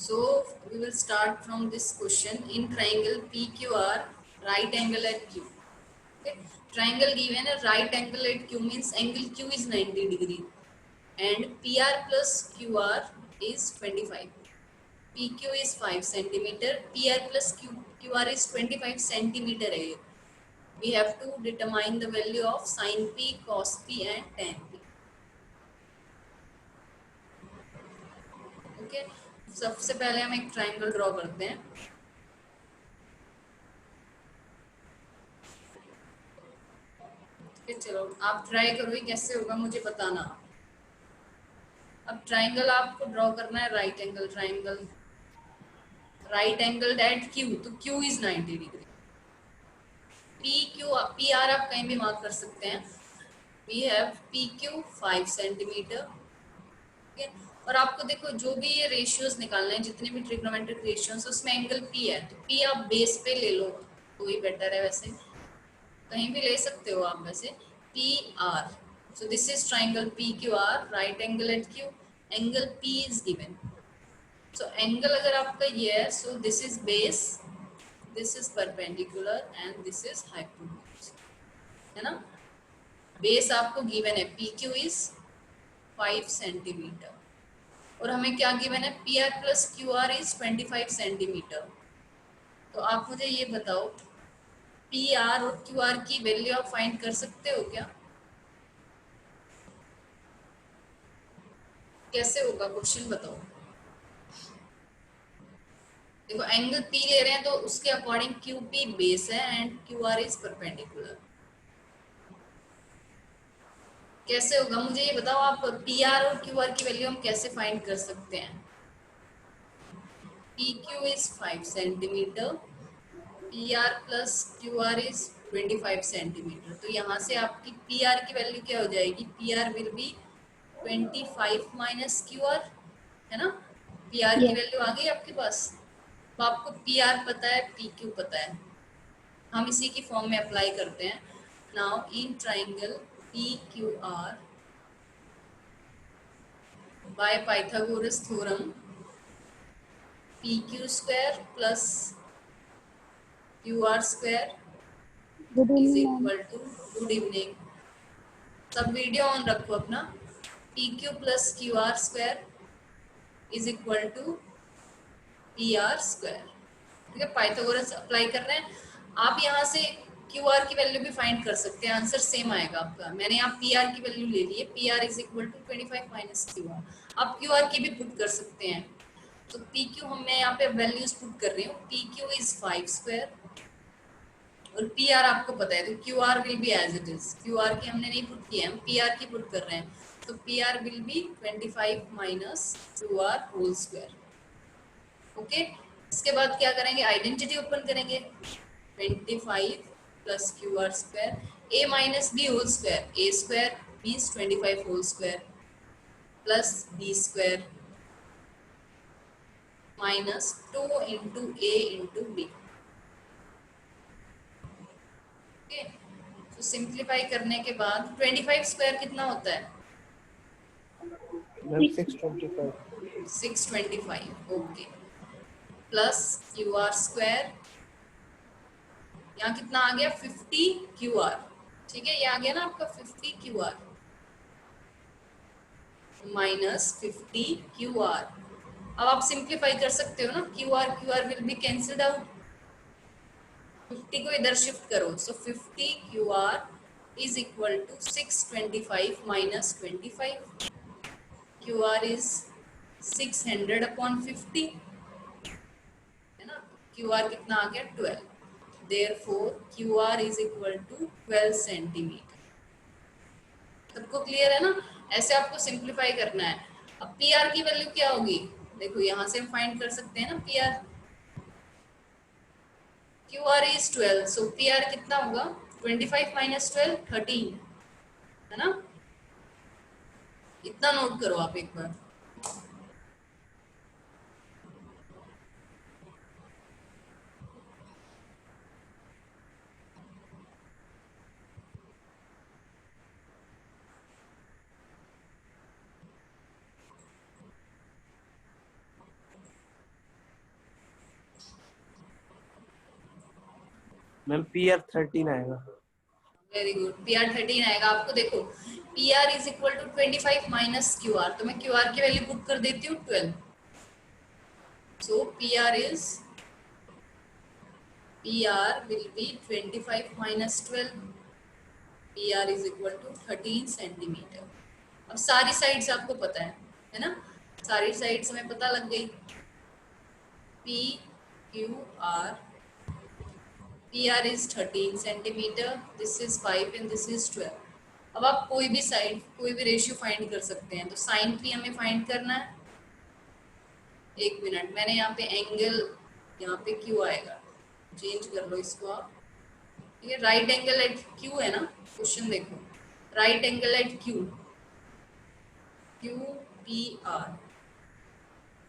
So we will start from this question. In triangle PQR, right angle at Q. Okay. Triangle given a right angle at Q means angle Q is 90 degree and PR plus QR is 25. PQ is 5 centimeter. PR plus QR is 25 centimeter. We have to determine the value of sin P, cos P and tan P. Okay. सबसे पहले हम एक triangle draw करते हैं. Okay, चलो आप try करो, कैसे होगा मुझे बताना. अब ट्राइंगल आपको ड्रॉ करना है right angle triangle, right angle at Q, तो Q is 90 degree. P Q P R आप कहीं भी मार्क कर सकते हैं. We have P Q 5 centimetre. ठीक है. और आपको देखो जो भी ये रेशियोज निकालने हैं, जितने भी ट्रिग्नोमेट्रिक रेशियोज, उसमें एंगल पी है, तो पी आप बेस पे ले लो तो ही बेटर है. वैसे कहीं भी ले सकते हो आप. वैसे P R, so this is triangle PQR, right angle at Q, angle P is given. So angle अगर आपका ये है, so this is base, this is perpendicular and this is hypotenuse, है ना. बेस आपको गिवन है PQ is 5 सेंटीमीटर और हमें क्या गिवन है, PR plus QR is 25 centimetre. तो आप मुझे ये बताओ PR और QR की वैल्यू आप फाइंड कर सकते हो क्या? कैसे होगा क्वेश्चन बताओ. देखो एंगल P ले रहे हैं तो उसके अकॉर्डिंग QP बेस है एंड QR इज परपेंडिकुलर. कैसे होगा मुझे ये बताओ आप. PR और QR की वैल्यू हम कैसे फाइंड कर सकते हैं. PQ is 5 centimetre, PR plus QR is 25 centimetre. तो यहाँ से आपकी PR की वैल्यू क्या हो जाएगी, PR will be 25 minus QR, है ना. PR की वैल्यू आ गई आपके पास. तो आपको PR पता है, PQ पता है, हम इसी की फॉर्म में अप्लाई करते हैं. Now in triangle PQR by Pythagoras theorem, PQ square plus QR square is equal to, good evening, सब वीडियो ऑन रखो अपना. PQ plus QR square is equal to PR square. ठीक है, पाइथागोरस अप्लाई कर रहे हैं. आप यहाँ से QR की वैल्यू भी फाइंड कर सकते हैं, आंसर सेम आएगा आपका. मैंने यहाँ PR की वैल्यू ले ली है, PR is equal to 25 minus QR. आप QR की भी पुट कर सकते हैं. तो PQ हम मैं यहाँ पे वैल्यूज पुट कर रही हूँ. PQ इज 5 स्क्वायर और PR आपको पता है, तो QR will be as it is. QR की हमने नहीं पुट किया है, हम PR की पुट कर रहे हैं. तो PR will be 25 minus QR whole square. Okay. इसके बाद क्या करेंगे, आइडेंटिटी ओपन करेंगे. 25 plus QR square, A minus B whole square, A square means 25 whole square plus B square minus 2 into A into B. Okay. तो simplify करने के बाद 25 square कितना होता है, 625. ओके. प्लस QR स्क्वायर, यहाँ कितना आ गया 50 QR. ठीक है, ये आ गया ना आपका 50 QR माइनस 50 QR. अब आप सिंप्लीफाई कर सकते हो ना, QR will be cancelled out. 50 को इधर शिफ्ट करो, so 50 QR is equal to 625 minus 25. QR is 600 upon 50, है ना. QR कितना आ गया 12. Therefore QR is equal to 12 centimetre. सबको क्लियर है ना. ऐसे आपको सिंप्लीफाई करना है. अब PR की वैल्यू क्या होगी, देखो यहाँ से हम फाइंड कर सकते हैं ना. PR QR is 12, so PR कितना होगा 25 माइनस 12 13, है ना. इतना नोट करो आप एक बार. मैम PR 13 आएगा। वेरी गुड, पी आर 13 आएगा आपको। देखो P R is equal to 25 minus Q R, तो मैं क्यू आर की वैल्यू पुट कर देती हूँ 12। So P R is PR will be 25 minus 12. PR is equal to 13 centimetre. अब सारी साइड्स आपको पता है ना, सारी साइड्स हमें पता लग गई। P Q R, PR is 13 centimetre, this is 5 and this is 12। अब आप कोई भी साइड, कोई भी रेशियो फाइंड कर सकते हैं। तो साइन P हमें फाइंड करना है। एक मिनट, मैंने यहाँ पे एंगल, यहाँ पे Q आएगा, चेंज कर लो इसको आप। ये राइट एंगल एट क्यू है ना, क्वेश्चन देखो, right angle at Q, Q P R,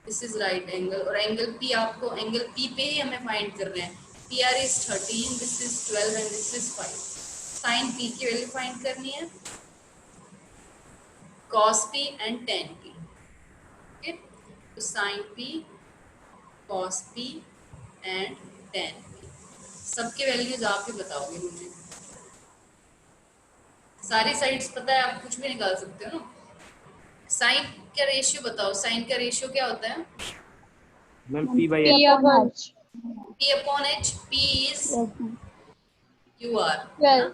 this is right angle. और एंगल पी, आपको एंगल पी पे ही हमें फाइंड करना है। P R is 13, this is 12 and this is 5। Sine P की वैल्यू फाइंड करनी है, cos P and tan P. Okay, तो sine P, cos P and tan P, सबके वैल्यूज आप ही बताओगे मुझे। सारी साइड्स पता है, आप कुछ भी निकाल सकते हो ना। साइन का रेशियो बताओ, साइन का रेशियो क्या होता है? Ma'am P by P H। upon P upon H, P is Q R है 12, ना,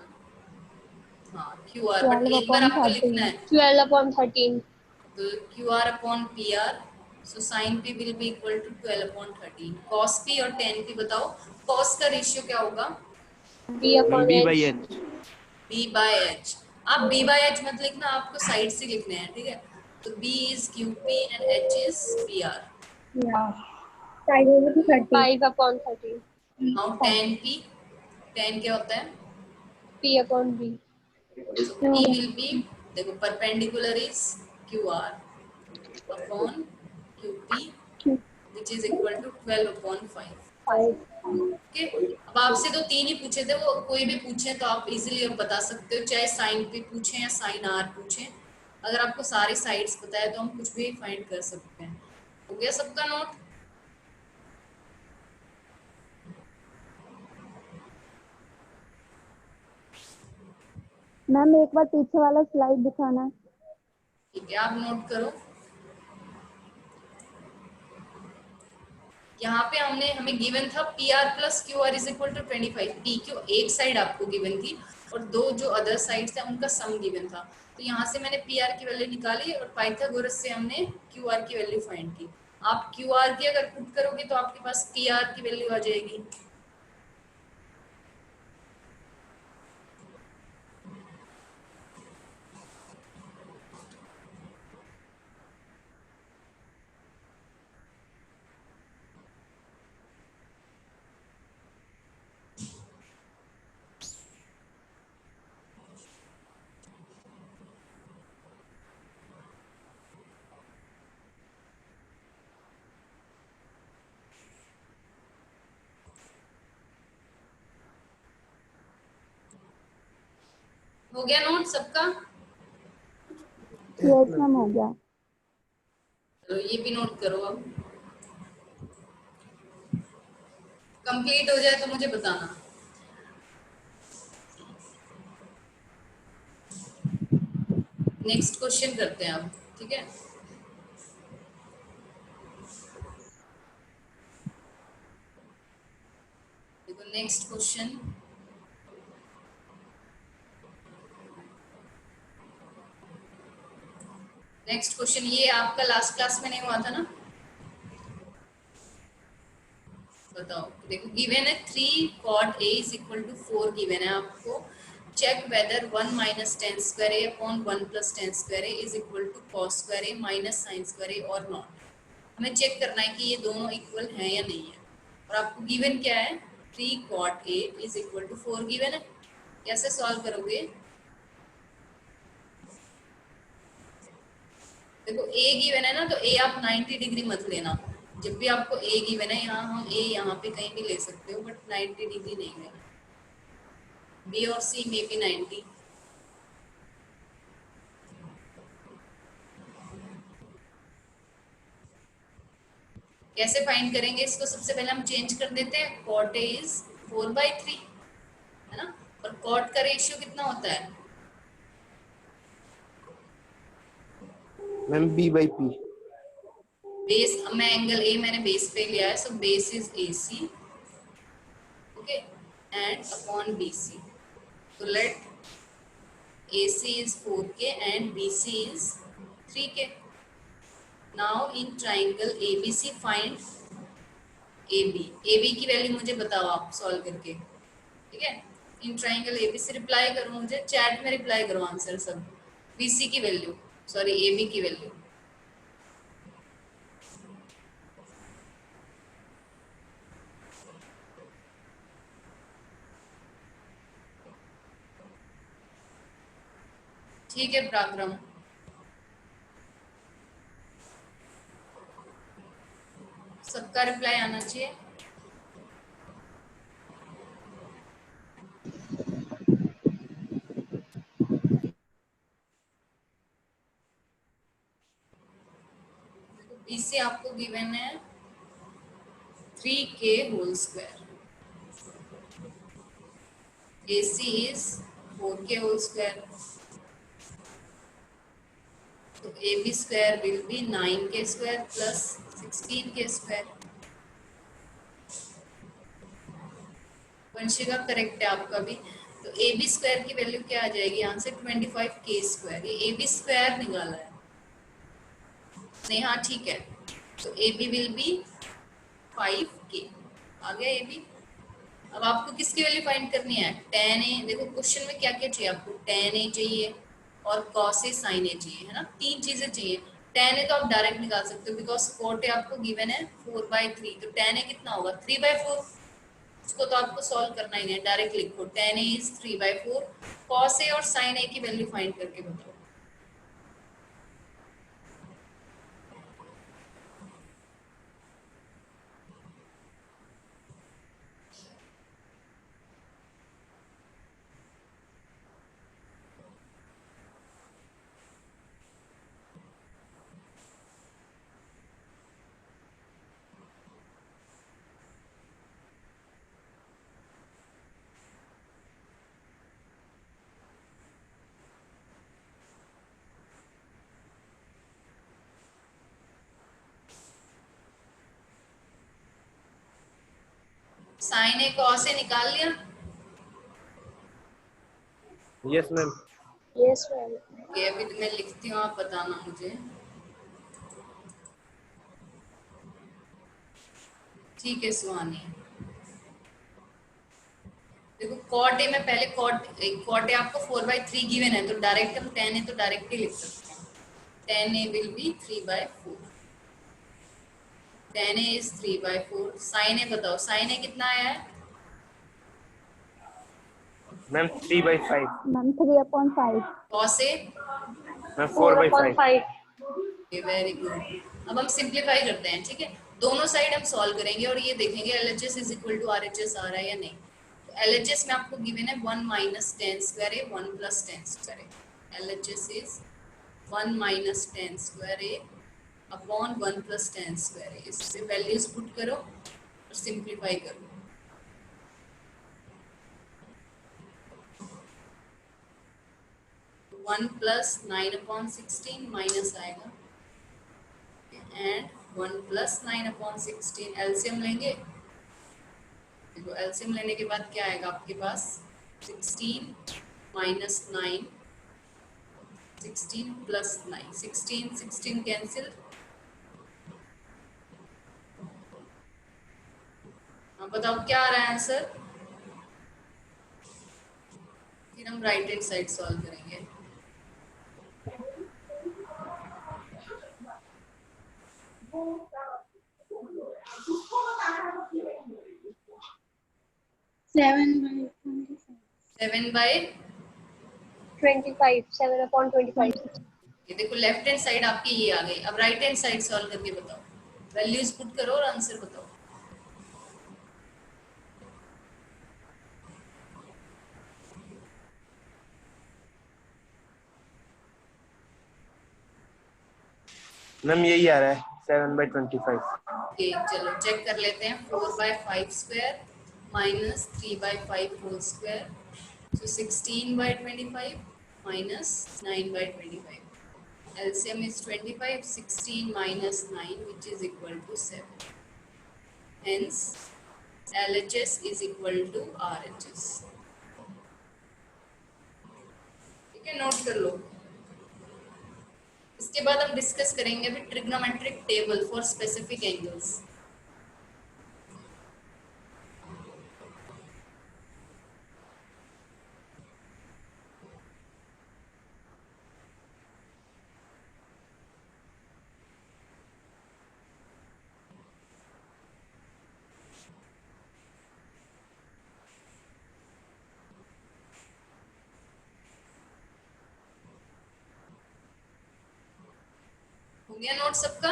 हाँ क्यू आर, बट एक बार आपको लिखना है 12 upon 13, तो Q R upon P R. So sine P will be equal to 12 upon 13। Cos P और tan P बताओ, कॉस का रेशियो क्या होगा? B ma'am upon B by H, H। B by H. आप बी बाय एच मत लिखना, आपको side से लिखने हैं, ठीक है। तो B is Q P and H is P R. 5 upon 13, now tan P, tan क्या होता है? P upon B, So P will be, देखो perpendicular is QR upon QP which is equal to 12 upon 5। 5, okay, अब आपसे तो तीन ही पूछे थे, वो कोई भी पूछे तो आप इजीली अब बता सकते हो, चाहे साइन P पूछे या साइन R पूछे। अगर आपको सारी साइड्स पता है तो हम कुछ भी फाइंड कर सकते हैं। हो गया सबका नोट? मैम एक बार पीछे वाला स्लाइड दिखाना। ठीक है, आप नोट करो। यहाँ पे हमें गिवन था P R plus Q R is equal to 25। P Q एक साइड आपको गिवन थी और दो जो अदर साइड्स थे उनका सम गिवन था। तो यहाँ से मैंने पी आर की वैल्यू निकाली और पाइथागोरस से हमने क्यू आर की वैल्यू फाइंड की। आप क्यू आर की अगर पुट करोगे तो आपके पास पी आर की वैल्यू आ जाएगी। हो गया नोट सबका? यस मैम हो गया। तो ये भी नोट करो। अब कंप्लीट हो जाए तो मुझे बताना। नेक्स्ट क्वेश्चन करते हैं अब, ठीक है। देखो नेक्स्ट क्वेश्चन, नेक्स्ट क्वेश्चन ये आपका लास्ट क्लास में नहीं हुआ था ना? बताओ, देखो गिवन है 3 cot a is equal to 4 given है आपको। Check whether 1 minus tan square A upon 1 plus tan square A is equal to cos square A minus sine square A और नॉट। हमें चेक करना है कि ये दोनों इक्वल हैं या नहीं है। और आपको गिवन क्या है? 3 cot a is equal to 4 given है। कैसे सॉल्व करोगे? देखो a गिवन है ना, तो a आप 90 डिग्री मत लेना। जब भी आपको a गिवन है, यहाँ हम a यहाँ पे कहीं भी ले सकते हो, बट 90 डिग्री नहीं लेना। B और C में भी 90। कैसे फाइंड करेंगे इसको? सबसे पहले हम चेंज कर देते हैं, cot A is 4/3। और कॉट का रेशियो कितना होता है? Ma'am B/P। बेस, मैं एंगल ए मैंने बेस पे लिया है, so base is AC, okay, and upon BC। तो late AC is 4K and BC is 3K. Now in triangle ABC find AB। AB की वैल्यू मुझे बताओ आप सॉल्व करके, ठीक है? इन ट्राइंगल ABC रिप्लाई करो, मुझे चैट में रिप्लाई करो आंसर सब। BC की वैल्यू, सॉरी AB की वैल्यू। ठीक है पराक्रम, सबका रिप्लाई आना चाहिए। BC आपको गिवन है 3K whole square, AC is 4K whole square, तो AB square will be 9K square plus 16K square. Vanshika correct है आपका भी। तो AB स्क्वायर की वैल्यू क्या आ जाएगी यहाँ से? 25K square. ये AB स्क्वायर निकाला है नेहा, ठीक है। तो AB विल बी 5K। आ गया AB। अब आपको किसकी वैल्यू फाइंड करनी है? tan A। देखो क्वेश्चन में क्या क्या चाहिए आपको? tan A चाहिए और cos A sin A चाहिए, है ना? तीन चीजें चाहिए। tan A तो आप डायरेक्ट निकाल सकते हो बिकॉज cot A आपको गिवन है 4/3, तो tan A कितना होगा? 3/4। उसको तो आपको सॉल्व करना ही है, डायरेक्ट लिखो tan A is 3/4। cos A और sin A की वैल्यू फाइंड करके बताओ। sin A cos A निकाल लिया? Yes ma'am. Yes ma'am. Okay, अभी तो मैं लिखती हूँ, आप बताना मुझे। ठीक है सुहानी। देखो cot A में पहले cot A आपको 4/3 गिवन है, तो डायरेक्ट हम tan A तो डायरेक्ट ही लिख सकते हैं। tan A will be 3/4। tan A is 3/4। sin A बताओ, sin A कितना आया है? Ma'am 3/5। Ma'am 3/5। cos A? Ma'am 4/5। 4/5। Very good. अब हम सिंप्लीफाई करते हैं, ठीक है? दोनों साइड हम सॉल्व करेंगे और ये देखेंगे LHS is equal to RHS आ रहा है या नहीं। तो LHS में आपको गिवन है 1 - tan square A 1 + tan square A। LHS is 1 - tan square A upon 1 + tan square A। इससे वैल्यूज पुट करो और सिंप्लीफाई करो। तो 1 + 9/16 माइनस आएगा एंड 1 + 9/16 एलसीएम लेंगे। देखो एलसीएम लेने के बाद क्या आएगा आपके पास? 16 - 9, 16 + 9, 16 कैंसिल। हाँ बताओ क्या आ रहा है आंसर? फिर हम राइट हैंड साइड सॉल्व करेंगे। Seven by 25, 7/25। ये देखो लेफ्ट हैंड साइड आपकी ये आ गई। अब राइट हैंड साइड सॉल्व करके बताओ, वैल्यूज पुट करो और आंसर बताओ। मैम यही आ रहा है 7/25। ओके चलो चेक कर लेते हैं। 4/5 square minus 3/5 whole square So 16 by 25 minus 9 by 25. LCM is 25, 16 minus 9, which is equal to 7. Hence, LHS is equal to RHS. ठीक है, नोट कर लो. इसके बाद हम डिस्कस करेंगे अभी trigonometric table for specific angles. हो गया नोट सबका?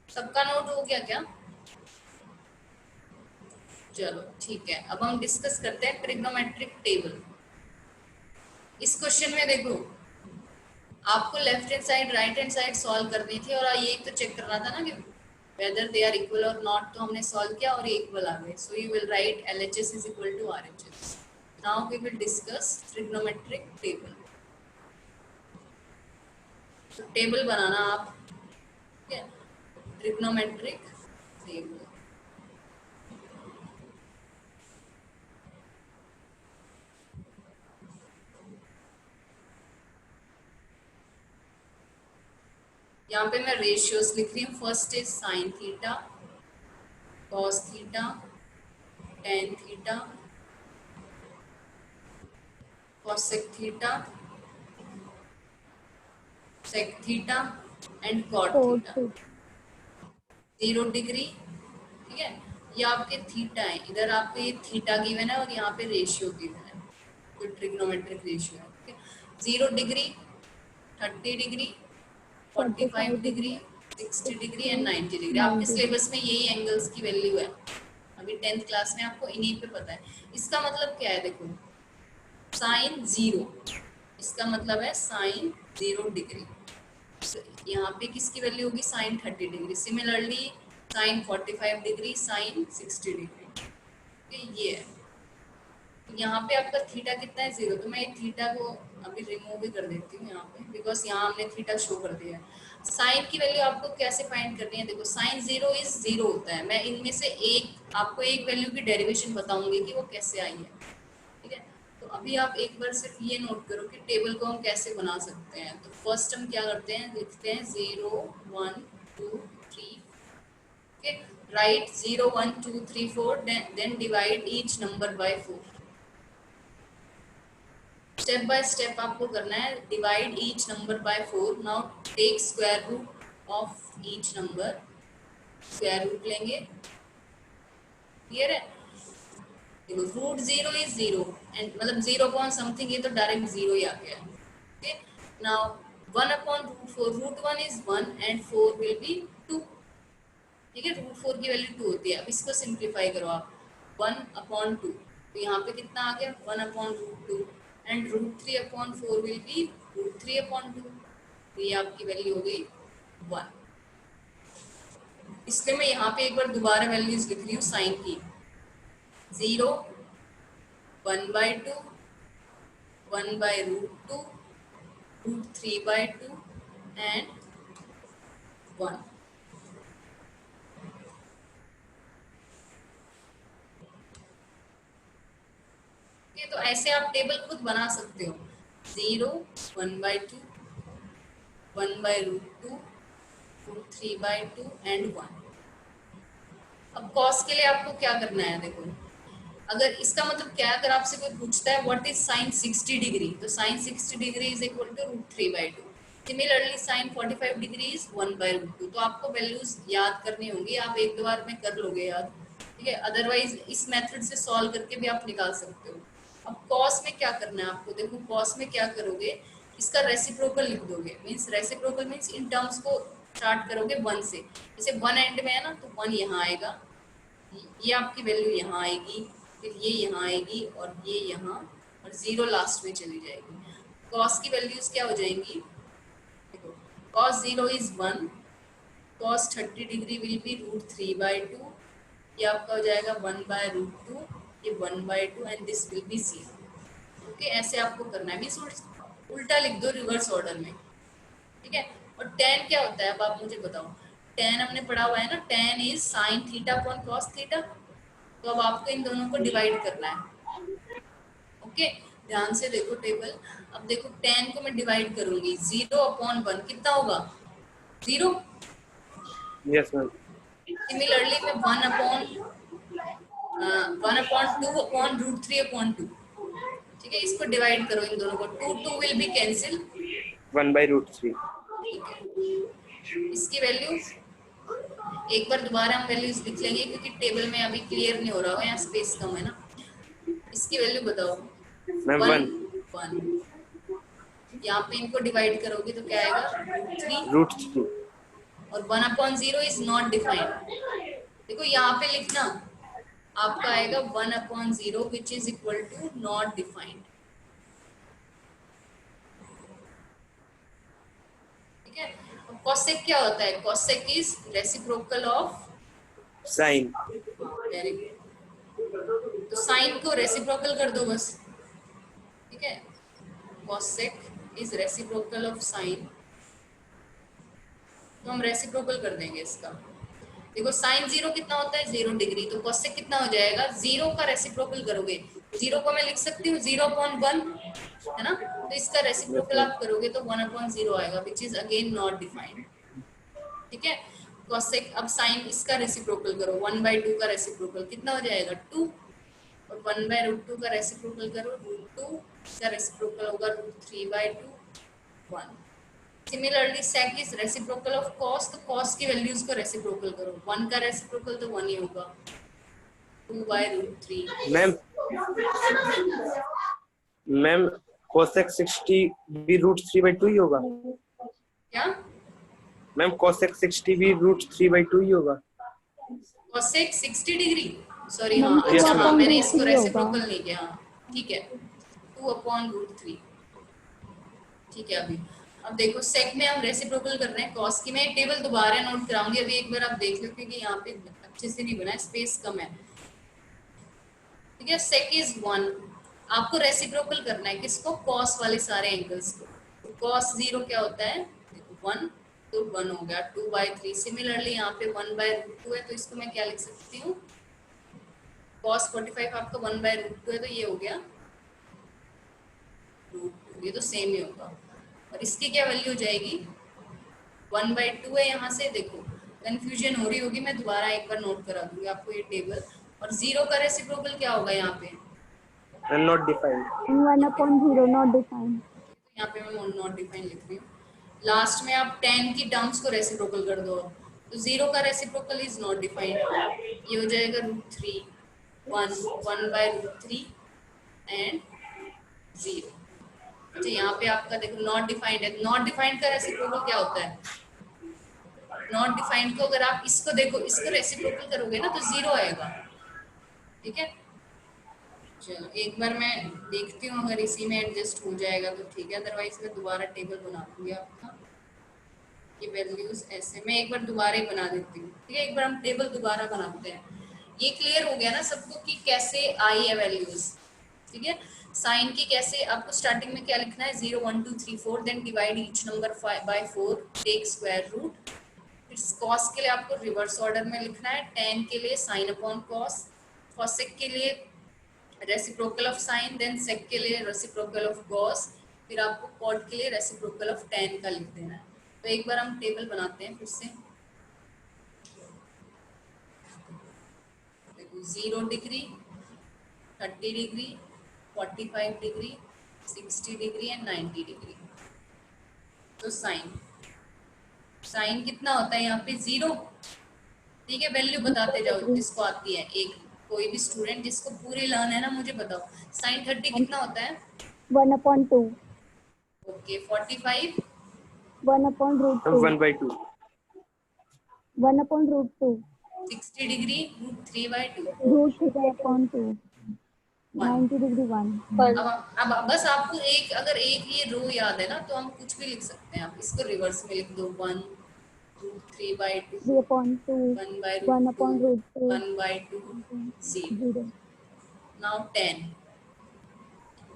सबका नोट हो गया क्या? चलो ठीक है, अब हम डिस्कस करते हैं ट्रिग्नोमेट्रिक टेबल. इस क्वेश्चन में देखो, आपको left hand side right hand side solve करनी थी और ये तो चेक करना था ना कि वेदर दे आर इक्वल और नॉट. तो हमने सॉल्व किया और ये इक्वल आ गए. So you will write LHS is equal to RHS. Now we will discuss trigonometric table. तो टेबल बनाना आप, ठीक है, ट्रिग्नोमेट्रिक टेबल. यहाँ पे मैं रेशियोज लिख रही हूँ. First is sine theta, cos theta, tan theta, cosec theta, sec theta and cot theta. 0 degree, ठीक है. ये आपके थीटा है, इधर आपको ये थीटा गिवन है और यहाँ पे रेशियो गिवन है, तो ट्रिग्नोमेट्रिक रेशियो है. ठीक है. 0 degree, 30 degree, 45 degree, 60 degree and 90 degree. आपके सिलेबस में यही एंगल्स की वैल्यू है. अभी 10th क्लास में आपको इन्हीं पे पता है. इसका मतलब क्या है? देखो, साइन 0, इसका मतलब है साइन 0 डिग्री. यहाँ पे किसकी वैल्यू होगी? Sine 30 degree. Similarly sine 45 degree, sine 60 degree. ये है. यहाँ पे आपका थीटा कितना है? 0. तो मैं थीटा को अभी रिमूव भी कर देती हूँ यहाँ पे, बिकॉज यहाँ हमने थीटा शो कर दिया है. साइन की वैल्यू आपको कैसे फाइंड करनी है? देखो, साइन 0 इज 0 होता है. मैं इनमें से आपको एक वैल्यू की डेरिवेशन बताऊंगी कि वो कैसे आई है. ठीक है. तो अभी आप एक बार सिर्फ ये नोट करो कि टेबल को हम कैसे बना सकते हैं. तो फर्स्ट हम क्या करते हैं? लिखते हैं 0 1 2 3. Okay, right 0 1 2 3 4, then divide each number by 4. Step by step आपको करना है. Divide each number by 4. Now take square root of each number. Square root लेंगे. क्लियर है? देखो, रूट 0 इज 0 एंड मतलब 0 अपॉन समथिंग, ये तो डायरेक्ट 0 ही आ गया. Okay. Now 1 upon root 4. Root 1 is 1 and 4 will be 2. ठीक है. रूट 4 की वैल्यू 2 होती है. अब इसको सिंप्लीफाई करो आप. 1 अपॉन 2, तो यहाँ पे कितना आ गया? 1 upon root 2 and root 3 upon 4 will be root 3 upon 2. तो ये आपकी वैल्यू हो गई 1. इसलिए मैं यहाँ पे एक बार दोबारा वैल्यूज लिख रही हूँ साइन की. 0, 1 by 2, 1 by root 2, root 3 by 2 and 1. तो ऐसे आप टेबल खुद बना सकते हो. 0 1 by 2, 1 by root 2, root 3 by 2 and 1. अब कॉस के लिए आपको क्या करना है? देखो, अगर इसका मतलब क्या है, अगर आपसे कोई पूछता है व्हाट इज साइन 60 डिग्री, तो sine 60 degree is equal to root 3 by 2. Similarly sine 45 degree is 1 by root 2. तो आपको वैल्यूज याद करनी होंगी. आप एक दो बार में कर लोगे याद. ठीक है. अदरवाइज इस मेथड से सॉल्व करके भी आप निकाल सकते हो. अब कॉस में क्या करना है आपको? देखो, कॉस में क्या करोगे? इसका रेसिप्रोकल लिख दोगे. Means reciprocal means in terms को स्टार्ट करोगे 1 से. जैसे 1 एंड में है ना, तो 1 यहाँ आएगा, ये आपकी वैल्यू यहाँ आएगी, फिर ये यहाँ आएगी और ये यहाँ, और 0 लास्ट में चली जाएगी। कॉस की वैल्यूज क्या हो जाएंगी, देखो cos 0 is 1, cos 30 degree will be √3/2, ये आपका हो जाएगा 1/√2, ये 1/2 and this will be 0। Okay, ऐसे आपको करना है, मीन्स उल्टा लिख दो रिवर्स ऑर्डर में, ठीक है। और tan क्या होता है, अब आप मुझे बताओ। tan हमने पढ़ा हुआ है ना, tan is sin theta upon cos theta. तो अब आपको इन दोनों को डिवाइड करना है। ओके, ध्यान से देखो टेबल। अब देखो tan को मैं डिवाइड करूंगी, 0/1 कितना होगा, 0। Yes ma'am. सिमिलरली मैं 1/2/√3/2, ठीक है, इसको डिवाइड करो इन दोनों को, 2 विल बी कैंसिल, 1/√3। ठीक है। इसकी वैल्यू एक बार दोबारा हम वैल्यूज लिख लेंगे क्योंकि टेबल में अभी क्लियर नहीं हो रहा होगा, यहाँ स्पेस कम है ना। इसकी वैल्यू बताओ, मैम 1 1, यहाँ पे इनको डिवाइड करोगे तो क्या आएगा, √3, √3। और 1/0 इज नॉट डिफाइंड। देखो यहाँ पे लिखना आपका आएगा 1/0 which is equal to not defined, ठीक है। कॉसेक क्या होता है, cosec is reciprocal of sine. Very good, तो साइन को रेसिप्रोकल कर दो बस, ठीक है। Cosec is reciprocal of sine, तो हम रेसिप्रोकल कर देंगे इसका। देखो साइन 0 कितना होता है, 0 डिग्री, तो कॉसेक कितना हो जाएगा, 0 का रेसिप्रोकल करोगे, 0 को मैं लिख सकती हूँ 0/1, है ना। तो इसका रेसिप्रोकल आप करोगे तो 1/0 आएगा which is again not defined, ठीक है। कॉसेक, अब साइन इसका रेसिप्रोकल करो, 1/2 का रेसिप्रोकल कितना हो जाएगा, 2, और 1/√2 का रेसिप्रोकल करो, √2, इसका रेसिप्रोकल होगा √3/2, 1। Similarly sec is reciprocal of cos, तो कॉस की वैल्यूज को रेसिप्रोकल करो, 1 का रेसिप्रोकल तो 1 ही होगा, 2/√3। मैम मैम कोसेक 60 भी √3/2 ही होगा। क्या, मैम कोसेक 60 भी √3/2 ही होगा। कॉसेक 60 डिग्री, सॉरी हाँ, मैम Yes, अच्छा हाँ, ma'am. मैंने इसको 2/√3 रेसिप्रोकल होगा। नहीं किया, हाँ ठीक है, 2/√3, ठीक है। अभी अब देखो सेक में हम रेसिप्रोकल कर रहे हैं कॉस की, मैं टेबल दोबारा नोट कराऊंगी, अभी एक बार आप देख लो क्योंकि यहाँ पे अच्छे से नहीं बना है, स्पेस कम है, ठीक है। सेक इज 1, आपको रेसिप्रोकल करना है किसको, कॉस वाले सारे एंगल्स को। कॉस 0 क्या होता है, 1, तो 1 हो गया, 2/3। सिमिलरली यहाँ पे 1/√2 है, तो इसको मैं क्या लिख सकती हूँ, कॉस 45 आपका 1/√2 है, तो ये हो गया √2, ये तो सेम ही होगा। और इसकी क्या वैल्यू हो जाएगी, 1/2 है, यहाँ से देखो कंफ्यूजन हो रही होगी, मैं दोबारा एक बार नोट करा दूंगी आपको ये टेबल। और 0 का रेसिप्रोकल क्या होगा यहाँ पे, नॉट डिफाइंड। 1/0 not defined. यहाँ पे मैं नॉट डिफाइन लिख रही हूँ। लास्ट में आप 10 की टर्म्स को रेसिप्रोकल कर दो, तो 0 का रेसिप्रोकल इज नॉट डिफाइंड, ये हो जाएगा √3, 1/√3 एंड 0। अच्छा यहाँ पे आपका देखो नॉट डिफाइंड है, नॉट डिफाइंड का रेसिप्रोकल क्या होता है, नॉट डिफाइंड को अगर आप इसको देखो, इसको रेसिप्रोकल करोगे ना तो 0 आएगा, ठीक है। चलो एक बार मैं देखती हूँ, अगर इसी में एडजस्ट हो जाएगा तो ठीक है, अदरवाइज मैं दोबारा टेबल बना दूंगी आपका। ये वैल्यूज ऐसे मैं एक बार दोबारा ही बना देती हूँ, ठीक है। एक बार हम टेबल दोबारा बनाते हैं, ये क्लियर हो गया ना सबको कि कैसे आई है वैल्यूज, ठीक है। साइन की कैसे, आपको स्टार्टिंग में क्या लिखना है, 0 1 2 3 4, then divide each number by 4, take square root. फिर कॉस के लिए आपको रिवर्स ऑर्डर में लिखना है, टेन के लिए साइन अपॉन कॉस, कॉसेक के लिए reciprocal of sign, then seg के लिए रेसिप्रोकल ऑफ कॉस, फिर आपको कॉट के लिए रेसिप्रोकल ऑफ टेन का लिख देना है। तो एक बार हम टेबल बनाते हैं फिर से, देखो 0 degree, 30 degree, 45 degree, 60 degree and 90 degree. तो साइन, साइन कितना होता है यहाँ पे 0, ठीक है। वैल्यू बताते जाओ जिसको आती है, एक कोई भी स्टूडेंट जिसको पूरी लर्न है ना, मुझे बताओ साइन 30 कितना होता है, 1/2 okay. 45 1/√2 1/2। 1/√2 60 degree √3/2 root 3 upon 2. 1। 90 degree 1. 1. अब बस आपको एक, अगर एक ये रो याद है ना तो हम कुछ भी लिख सकते हैं। आप इसको रिवर्स में लिख दो, 1√3/2, 3 upon 2. 1 1/√2, upon root 2. 1/2, 0। 0. नाउ 10,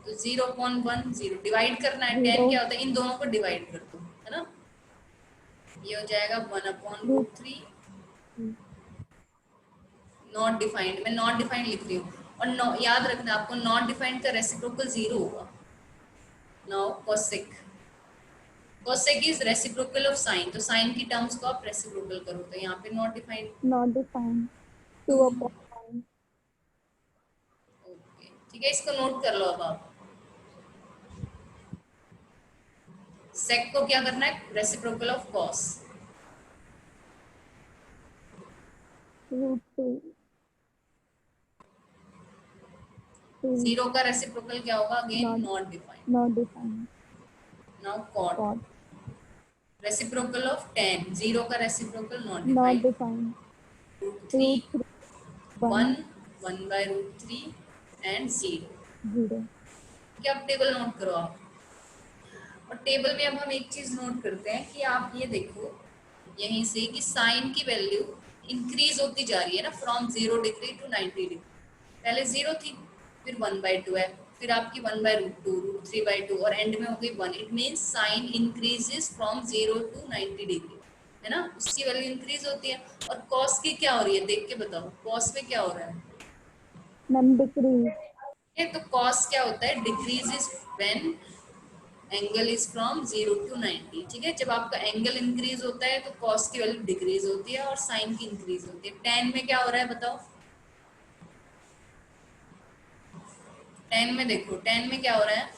तो 0/1 0 डिवाइड करना है। 10 0. क्या होता है, इन दोनों को डिवाइड कर दो, है ना। ये हो जाएगा 1/√3, नॉट डिफाइंड, मैं नॉट डिफाइंड लिख रही हूँ। और याद रखना आपको, नॉट डिफाइंड का रेसिप्रोकल 0 होगा। Now cosec, cosec is reciprocal of sine, तो साइन की टर्म्स को आप रेसिप्रोकल करो, तो यहाँ पे not defined. Not defined. 2 upon 1. Okay, ठीक है, इसको नोट कर लो। अब आप सेक को क्या करना है, रेसिप्रोकल ऑफ कॉस। Root 2. 2. 0 का रेसिप्रोकल क्या होगा, again Not, not defined. not defined. Now cot, Cot. Reciprocal of 10, 0 का reciprocal not Not defined. defined. √3, Root 3. 1, 1. 1/√3 and 0। 0. क्या, अब टेबल नोट करो आप। और टेबल में अब हम एक चीज नोट करते हैं कि आप ये देखो यहीं से कि साइन की वैल्यू इंक्रीज होती जा रही है ना, फ्रॉम 0 डिग्री टू 90 डिग्री। पहले 0 थी, फिर 1/2 है, फिर आपकी 1/√2, √3/2 और एंड में हो गई 1। It means sine increases from 0 to 90 degree, है ना, उसकी वैल्यू इंक्रीज होती है। और कॉस की क्या हो रही है, देख के बताओ, कॉस में क्या हो रहा है। None decrease. ये तो कॉस क्या होता है, decreases when angle is from 0 to 90। ठीक है, जब आपका एंगल इंक्रीज होता है तो कॉस की वैल्यू डिक्रीज होती है और साइन की इंक्रीज होती है। tan में क्या हो रहा है बताओ, tan में देखो, tan में क्या हो रहा है,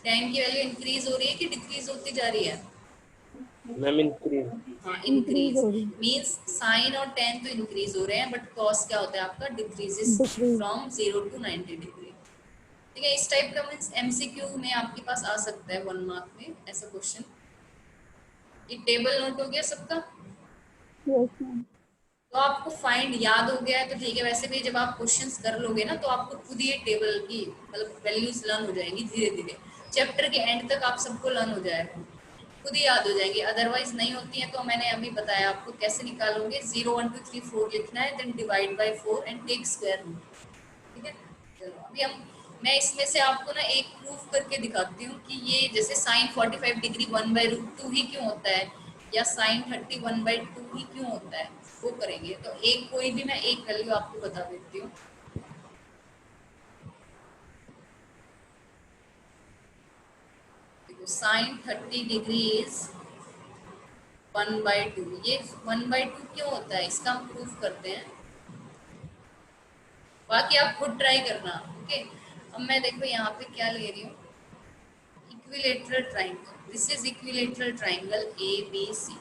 tan की वैल्यू इंक्रीज हो रही है कि डिक्रीज होती जा रही है। Ma'am increase. हाँ, Increase इंक्रीज हो रही. मीन्स साइन और tan तो इंक्रीज हो रहे हैं, बट कॉस क्या होता है आपका, decreases Decrease. From 0 to 90 degree. ठीक है, इस टाइप का मीन्स एमसीक्यू में आपके पास आ सकता है 1 मार्क में ऐसा क्वेश्चन। ये टेबल नोट हो गया सबका, Yes, ma'am. तो आपको फाइंड याद हो गया है तो ठीक है। वैसे भी जब आप क्वेश्चंस कर लोगे ना तो आपको खुद ये टेबल की मतलब वैल्यूज लर्न हो जाएंगी धीरे धीरे। चैप्टर के एंड तक आप सबको लर्न हो जाएगा, खुद ही याद हो जाएंगी। अदरवाइज नहीं होती है तो मैंने अभी बताया आपको कैसे निकालोगे। 0 1 2 3 4 लिखना है, then divide by 4 and take square root. ठीक है, चलो अभी मैं इसमें से आपको ना एक प्रूफ करके दिखाती हूँ कि ये जैसे साइन 45 डिग्री 1/√2 ही क्यों होता है, या साइन 30 1/2 ही क्यों होता है, वो करेंगे। तो एक कोई भी मैं एक वैल्यू आपको बता देती हूँ। देखो साइन 30 डिग्री इज 1/2। ये 1/2 क्यों होता है इसका हम प्रूफ करते हैं, बाकी आप खुद ट्राई करना। ओके, अब मैं देखो यहाँ पे क्या ले रही हूँ, equilateral triangle. This is equilateral triangle ABC।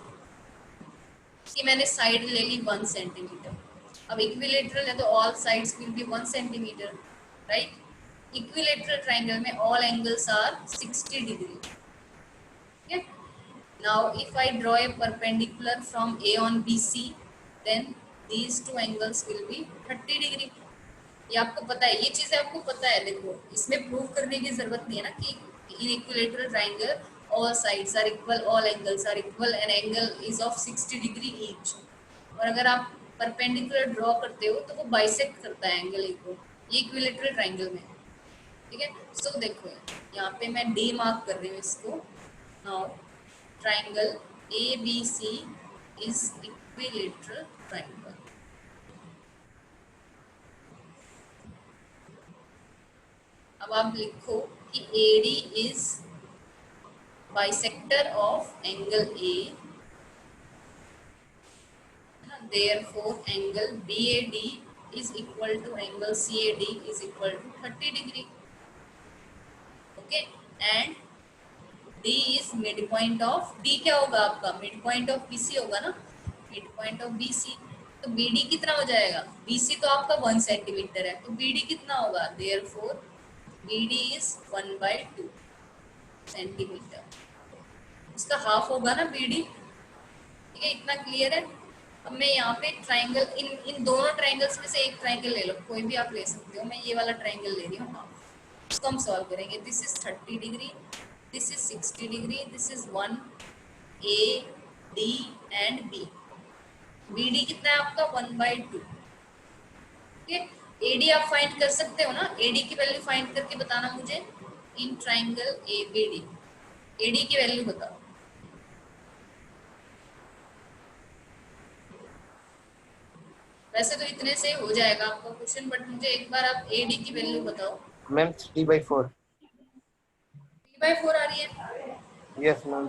इसकी मैंने साइड ले ली 1 सेंटीमीटर। अब इक्विलेटरल है तो all sides will be 1 centimetre, right. Equilateral triangle में ऑल एंगल्स आर 60 डिग्री। ठीक है, now if I draw a perpendicular from A on BC, then these two angles will be 30 degree. ये आपको पता है, ये चीजें आपको पता है। देखो इसमें प्रूव करने की जरूरत नहीं है ना कि इन equilateral triangle all sides are equal, all angles are equal and angle is of 60 degree each। और अगर आप परपेंडिकुलर ड्रॉ करते हो तो वो बाइसेक्ट करता है एंगल ए को, ये इक्विलेटरल ट्राइंगल में। ठीक है, सो देखो यहाँ पे मैं D मार्क कर रही हूँ इसको। Now triangle ABC is equilateral triangle. अब आप लिखो कि AD is bisector of angle A, therefore angle BAD is equal to angle CAD is equal to 30 degree. Okay, and D is midpoint of, D क्या होगा आपका, midpoint of BC होगा ना, midpoint of BC। तो BD कितना हो जाएगा, BC तो आपका 1 सेंटीमीटर है तो BD कितना होगा, therefore BD is 1/2 सेंटीमीटर। उसका हाफ होगा ना BD। ठीक है, इतना क्लियर है। अब मैं यहाँ पे ट्राइंगल इन इन दोनों ट्राइंगल्स में से एक ट्राइंगल ले लो, कोई भी आप ले सकते हो। मैं ये वाला ट्राइंगल ले रही हूँ हाफ, इसको हम सॉल्व करेंगे। This is 30 degree, this is 60 degree, this is 1 A D and B. B D कितना है आपका 1/2। ठीक है, ए डी आप फाइंड कर सकते हो ना, ए डी की वैल्यू फाइंड करके बताना मुझे। In triangle A B D, A D की वैल्यू बताओ। वैसे तो इतने से हो जाएगा आपका क्वेश्चन, बट मुझे एक बार आप ए डी की वैल्यू बताओ। मैम 3/4। 3/4 आ रही है। Yes ma'am.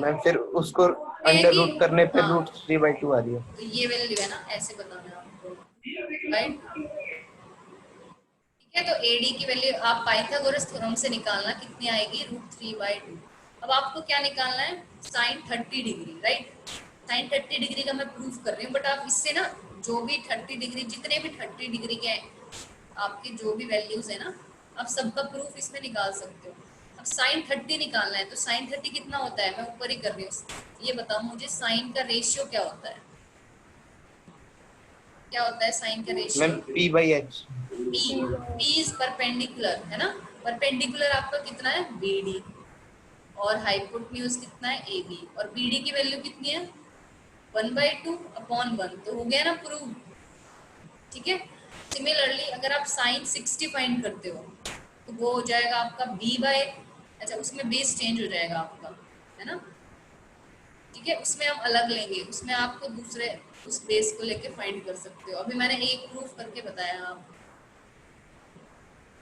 मैम फिर उसको ए अंडर की, रूट करने पे हाँ, रूट 3/2 आ रही है। तो ये वैल्यू है ना, ऐसे बताना है आपको, राइट। ठीक है, तो ए डी की वैल्यू आप पाइथागोरस थ्योरम से निकालना कितनी आएगी, √3/2। अब आपको क्या निकालना है, sine 30 degree, right. Sine 30 degree का मैं प्रूफ कर रही हूँ, बट आप इससे ना जो भी 30 डिग्री, जितने भी 30 डिग्री के आपके जो भी वैल्यूज है ना, आप सबका प्रूफ इसमें निकाल सकते हो। अब साइन 30 निकालना है, तो साइन 30 कितना होता है, मैं ऊपर ही कर रही हूँ। ये बताओ मुझे, साइन का रेशियो क्या होता है, क्या होता है साइन का ratio? Ma'am P/H। P is perpendicular, है ना। परपेंडिकुलर आपका कितना है, BD, और हाइपोटेन्यूज कितना है, AB, और BD की वैल्यू कितनी है 1/2/1, तो हो गया ना प्रूव। ठीक है, सिमिलरली अगर आप साइन 60 फाइंड करते हो तो वो हो जाएगा आपका B/, अच्छा उसमें बेस चेंज हो जाएगा आपका, है ना। ठीक है, उसमें हम अलग लेंगे, उसमें आपको दूसरे उस बेस को लेके फाइंड कर सकते हो। अभी मैंने एक प्रूफ करके बताया आप,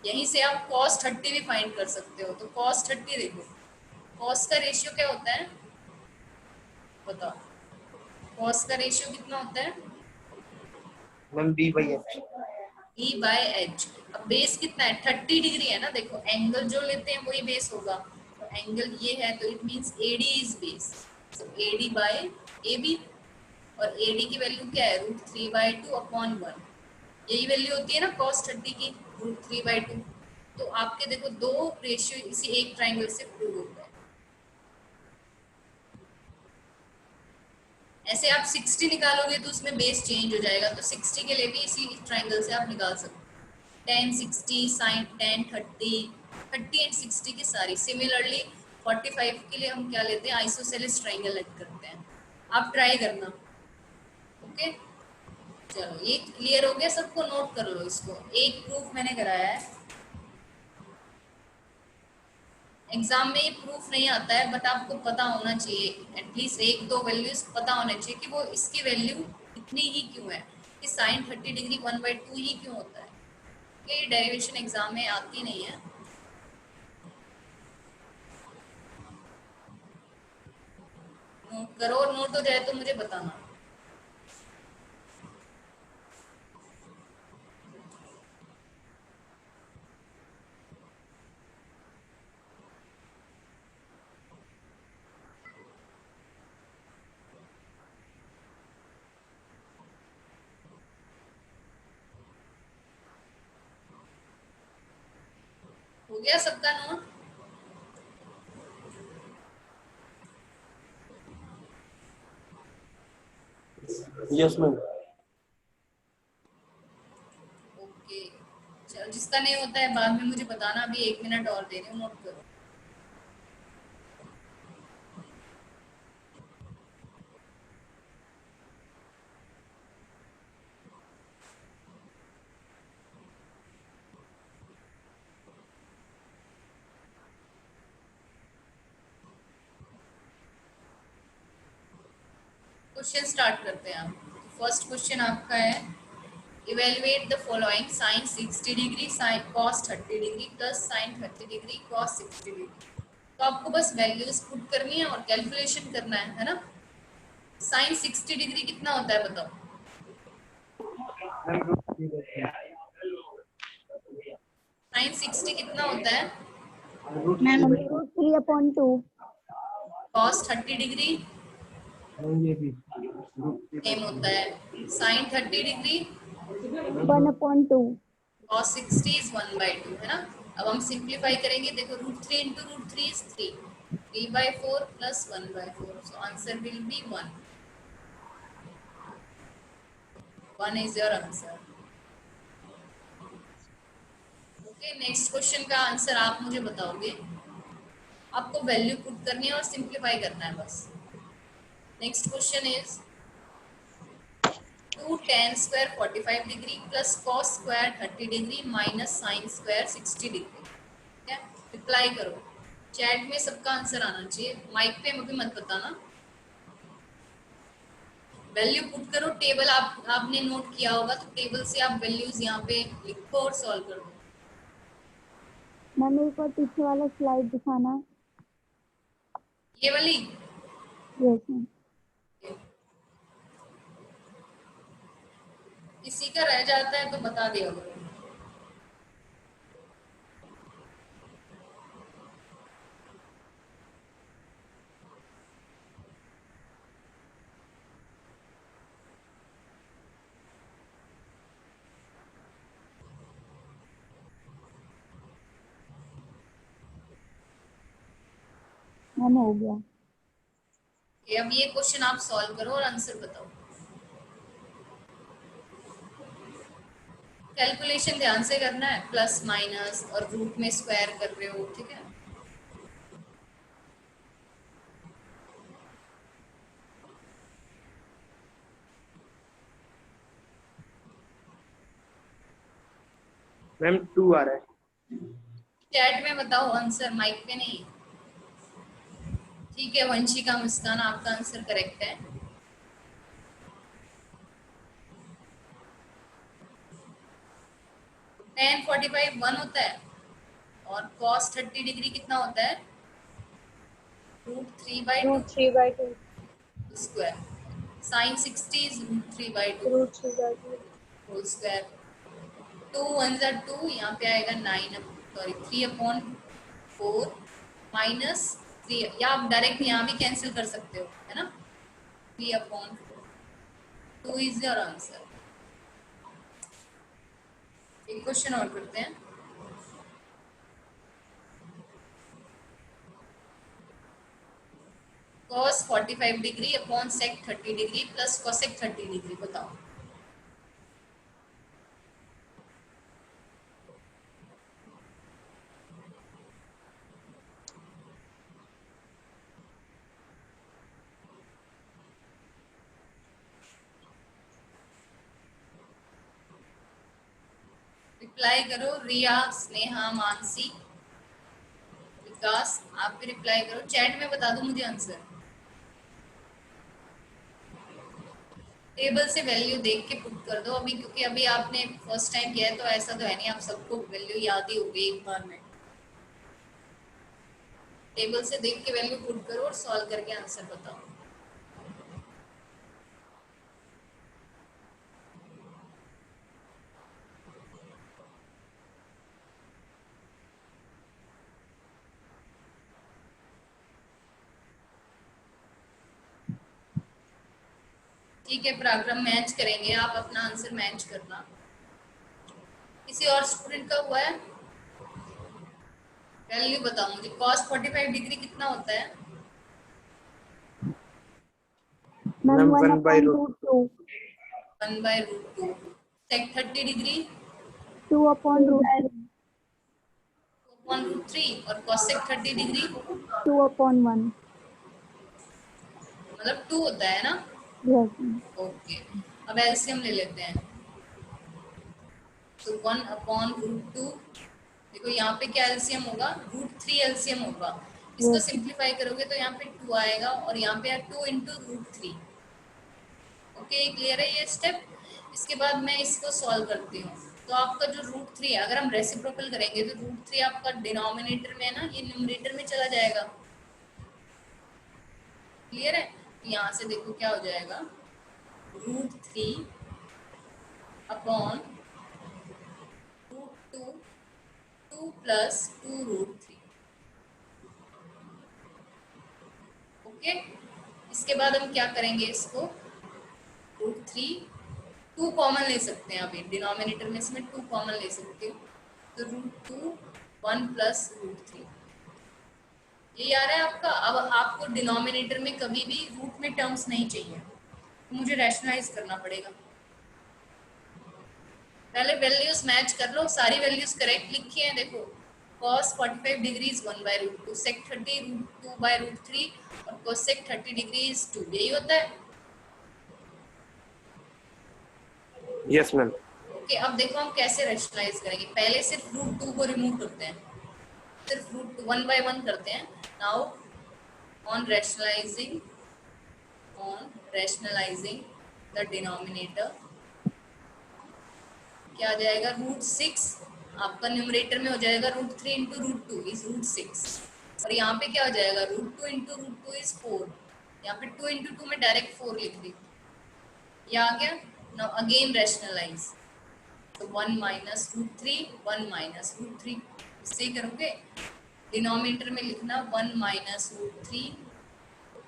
यहीं से आप cos 30 भी फाइंड कर सकते हो। तो cos 30 देखो, cos का रेशियो क्या होता है बताओ, cos का रेशियो कितना होता है, मैम B/H। E/H। अब बेस कितना है 30 डिग्री है ना, देखो एंगल जो लेते हैं वही बेस होगा, तो एंगल ये है तो it means AD is base, so AD/AB, और AD की वैल्यू क्या है √3/2/1, यही वैल्यू होती है ना cos 30 की, √3/2। तो आपके देखो दो रेशियो इसी एक ट्राइंगल से प्रूव हो गए। ऐसे आप 60 निकालोगे तो उसमें बेस चेंज हो जाएगा, तो 60 के लिए भी इसी ट्राइंगल से आप निकाल सकते हो। tan 60, sin tan 30, 30 एंड 60 की सारी। सिमिलरली 45 के लिए हम क्या लेते हैं, आइसोसेलेस ट्राइंगल लेट करते हैं। आप ट्राई करना, ओके। चलो ये क्लियर हो गया सबको, नोट कर लो इसको। एक प्रूफ मैंने कराया है, एग्जाम में ये प्रूफ नहीं आता है, बट आपको पता होना चाहिए, एटलीस्ट एक दो वैल्यूज पता होने चाहिए कि वो इसकी वैल्यू इतनी ही क्यों है, कि साइन 30 डिग्री 1/2 ही क्यों होता है। ये डेरिवेशन एग्जाम में आती नहीं है। नोट करो, और नोट हो जाए तो मुझे बताना। हो गया सबका नोट? Yes ma'am. ओके, चलो जिसका नहीं होता है बाद में मुझे बताना, अभी 1 मिनट और दे रही हूँ, नोट करो। क्वेश्चन स्टार्ट करते हैं आप। फर्स्ट क्वेश्चन आपका है, evaluate the following sine 60 degree, sine cos 30 degree plus sine 30 degree cos 60 degree. तो आपको बस वैल्यूज पुट करनी है और कैलकुलेशन करना है ना। साइन 60 डिग्री कितना होता है बताओ, साइन 60 कितना होता है, मैम √3/2। cos 30 डिग्री ये भी सेम होता है, साइन 30 डिग्री 1/2। cos 60 इज 1/2, है ना। अब हम सिंप्लीफाई करेंगे, देखो √3 into √3 is 3, 3/4 plus 1/4, so answer will be 1। 1 is your answer. Okay, next question का आंसर आप मुझे बताओगे. आपको वैल्यू पुट करनी है और सिंप्लीफाई करना है बस. Next question is 2 tan square 45 degree plus cos square 30 degree minus sin square 60 degree. ठीक है, रिप्लाई करो. चैट में सबका आंसर आना चाहिए, माइक पे मुझे मत बताना. वैल्यू पुट करो. टेबल आपने नोट किया होगा, तो टेबल से आप वैल्यूज यहाँ पे लिखो और सॉल्व कर दो. मैम एक और पीछे वाला स्लाइड दिखाना. ये वाली यस मैम. किसी का रह जाता है तो बता दिया करो. मैम हो गया. अब ये क्वेश्चन आप सॉल्व करो और आंसर बताओ. कैलकुलेशन ध्यान से करना है, प्लस माइनस और रूट में स्क्वायर कर रहे हो. ठीक है, मैम 2 आ रहा है. चैट में बताओ आंसर, माइक पे नहीं. ठीक है, वंशिका मुस्कान, आपका आंसर करेक्ट है. tan 45 1 होता है और cos 30 डिग्री कितना होता है? √3/2 √3/2. Square. sin 60 is √3/2 √3/2. Whole square. 2 1 जा 2, यहाँ पे आएगा 9, सॉरी 3/4 माइनस 3, या आप डायरेक्ट यहाँ भी कैंसिल कर सकते हो, है ना. 3/4 2 इज योर आंसर. एक क्वेश्चन और करते हैं. cos 45 degree upon sec 30 degree plus cosec 30 degree बताओ. रिप्लाई करो. रिया, स्नेहा, मानसी, विकास, आप भी रिप्लाई करो. चैट में बता दो मुझे आंसर. टेबल से वैल्यू देख के पुट कर दो अभी, क्योंकि अभी आपने फर्स्ट टाइम किया है तो ऐसा तो है नहीं आप सबको वैल्यू याद ही होगी एक बार में. टेबल से देख के वैल्यू पुट करो और सॉल्व करके आंसर बताओ. ठीक है, पराक्रम मैच करेंगे, आप अपना आंसर मैच करना. किसी और स्टूडेंट का हुआ है? वैल्यू बताओ मुझे. cos 45 डिग्री कितना होता है? Ma'am ma'am 1 upon root 2. 1/√2. sec 30 degree 2 upon root 3. 2/√3 और cosec 30 डिग्री 2 upon 1. मतलब 2 होता है ना. Yes ma'am. ओके, अब एलसीएम ले लेते हैं. तो 1/√2. देखो यहाँ पे क्या एलसीएम होगा? √3 एलसीएम होगा. इसको सिंप्लीफाई करोगे तो यहाँ पे 2 आएगा और यहाँ पे 2 × √3. ओके, क्लियर है ये स्टेप. इसके बाद मैं इसको सॉल्व करती हूँ. तो आपका जो √3 है, अगर हम रेसिप्रोकल करेंगे तो √3 आपका डिनोमिनेटर में है ना, ये न्यूमरेटर में चला जाएगा. क्लियर है. यहाँ से देखो क्या हो जाएगा. √3 अपॉन √2 2 प्लस 2√3. ओके, इसके बाद हम क्या करेंगे, इसको √3 2 कॉमन ले सकते हैं. अभी डिनोमिनेटर में इसमें 2 कॉमन ले सकते हो, तो √2 1 प्लस √3. ये आ रहा है आपका. अब आपको डिनोमिनेटर में कभी भी रूट में टर्म्स नहीं चाहिए, तो मुझे रैशनलाइज करना पड़ेगा. पहले वैल्यूज मैच कर लो, सारी वैल्यूज करेक्ट लिखी हैं। देखो cos 45 degree is 1 by root 2, sec 30 root 2 by root 3 और cosec 30 डिग्री इज 2, यही होता है। Yes ma'am. ओके, अब देखो हम कैसे रैशनलाइज करेंगे। पहले सिर्फ रूट 2 को रिमूव करते हैं, सिर्फ रूट 1 बाय 1 करते हैं। Now on rationalising the denominator, क्या आ जाएगा, रूट 6 आपका न्यूमरेटर में हो जाएगा root 3 into root 2 is root 6, और यहाँ पे क्या हो जाएगा, रूट 2 इंटू रूट 2 इज 4, यहाँ पे 2 इंटू 2 में डायरेक्ट 4 लिख दी, ये आ गया। नाउ अगेन रैशनलाइज, तो 1 माइनस रूट 3, 1 माइनस रूट 3, इससे ही करोगे। डिनोमिनेटर में लिखना 1 माइनस रूट 3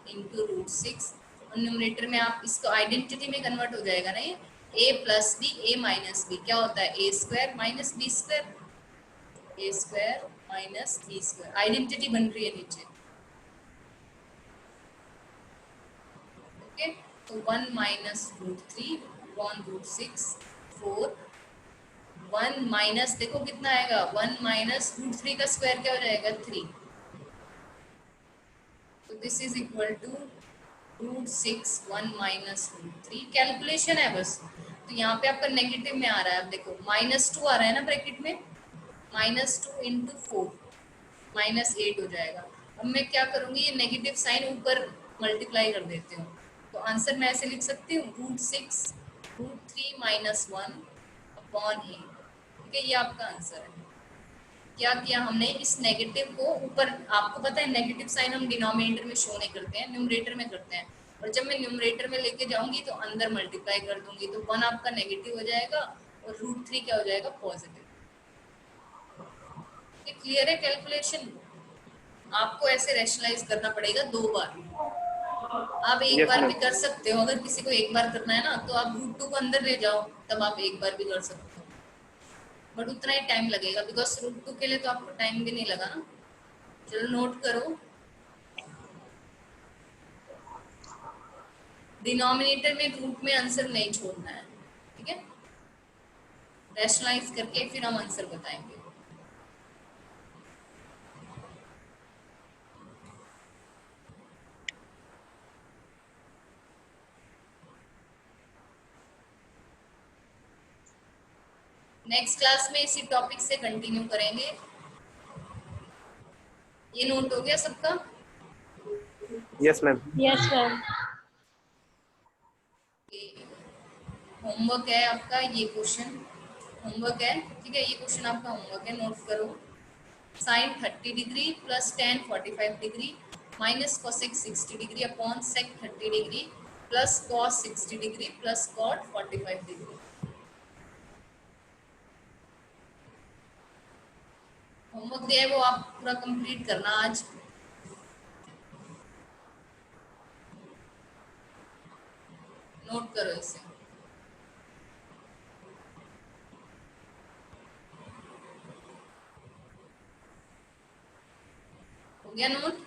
इंटू रूट 6, और न्यूमरेटर में आप इसको आइडेंटिटी में कन्वर्ट हो जाएगा ना, ये a plus B, A minus B, क्या होता है A square minus B square, A square minus B square, identity बन रही है नीचे। ओके, तो 1 minus root 3 upon root 6, 4, 1 minus, देखो कितना आएगा, 1 माइनस रूट 3 का स्क्वायर क्या हो जाएगा, 3, तो this is equal to root 6, 1 minus root 3, calculation है बस। तो यहाँ पे आपका नेगेटिव में आ रहा है, अब देखो -2 आ रहा है ना ब्रैकेट में, -2 इंटू 4 -8 हो जाएगा। अब मैं क्या करूँगी, ये नेगेटिव साइन ऊपर मल्टीप्लाई कर देती हूँ, तो आंसर मैं ऐसे लिख सकती हूँ, रूट 6 रूट 3 माइनस 1 अपॉन 8, ठीक है, ये आपका आंसर है। क्या किया हमने, इस नेगेटिव को ऊपर, आपको पता है नेगेटिव साइन हम डिनोमिनेटर में शो नहीं करते हैं, न्यूमरेटर में करते हैं, और जब मैं न्यूमरेटर में लेके जाऊंगी तो अंदर मल्टीप्लाई कर दूंगी, तो 1 आपका नेगेटिव हो जाएगा और रूट 3 क्या हो जाएगा, पॉजिटिव। ये क्लियर है कैलकुलेशन। आपको ऐसे रैशनलाइज करना पड़ेगा 2 बार, आप एक Yes, बार ma'am. भी कर सकते हो, अगर किसी को एक बार करना है ना तो आप रूट 2 को अंदर ले जाओ, तब आप एक बार भी कर सकते हो, बट उतना ही टाइम लगेगा, बिकॉज रूट 2 के लिए तो आपको टाइम भी नहीं लगा ना। चलो नोट करो, डिनोमिनेटर में रूट में आंसर नहीं छोड़ना है, ठीक है, रैशनलाइज करके फिर हम आंसर बताएंगे। नेक्स्ट क्लास में इसी टॉपिक से कंटिन्यू करेंगे। ये नोट हो गया सबका? Yes ma'am. Yes, ma'am. Homework है आपका, ये क्वेश्चन होमवर्क है, ठीक है, ये क्वेश्चन आपका होमवर्क है, नोट करो। Sine 30 degree plus tan 45 degree minus cosec 60 degree upon sec 30 degree plus cos 60 degree plus cot 45 degree. Homework दिया है वो आप पूरा कंप्लीट करना आज। नोट करो इसे। हो गया नोट?